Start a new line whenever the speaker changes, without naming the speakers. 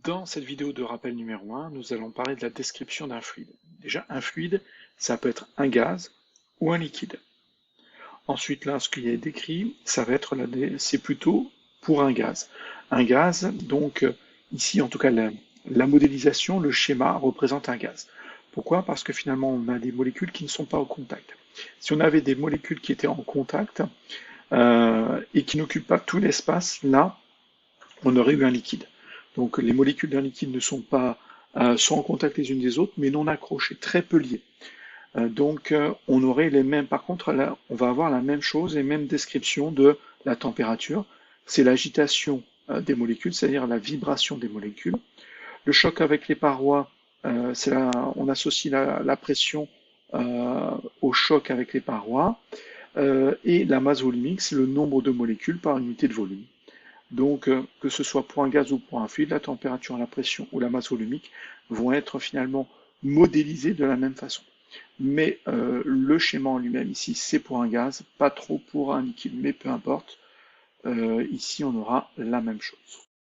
Dans cette vidéo de rappel numéro 1, nous allons parler de la description d'un fluide. Déjà, un fluide, ça peut être un gaz ou un liquide. Ensuite, là, ce qui est décrit, ça va être c'est plutôt pour un gaz. Un gaz, donc ici, en tout cas, la modélisation, le schéma représente un gaz. Pourquoi? Parce que finalement, on a des molécules qui ne sont pas au contact. Si on avait des molécules qui étaient en contact et qui n'occupent pas tout l'espace, là, on aurait eu un liquide. Donc les molécules d'un liquide ne sont pas sont en contact les unes des autres, mais non accrochées, très peu liées. On aurait les mêmes. Par contre, là, on va avoir la même chose et même description de la température. C'est l'agitation des molécules, c'est-à-dire la vibration des molécules. Le choc avec les parois, on associe la pression au choc avec les parois. Et la masse volumique, c'est le nombre de molécules par unité de volume. Donc, que ce soit pour un gaz ou pour un fluide, la température, la pression ou la masse volumique vont être finalement modélisées de la même façon. Mais le schéma en lui-même ici, c'est pour un gaz, pas trop pour un liquide, mais peu importe. Ici, on aura la même chose.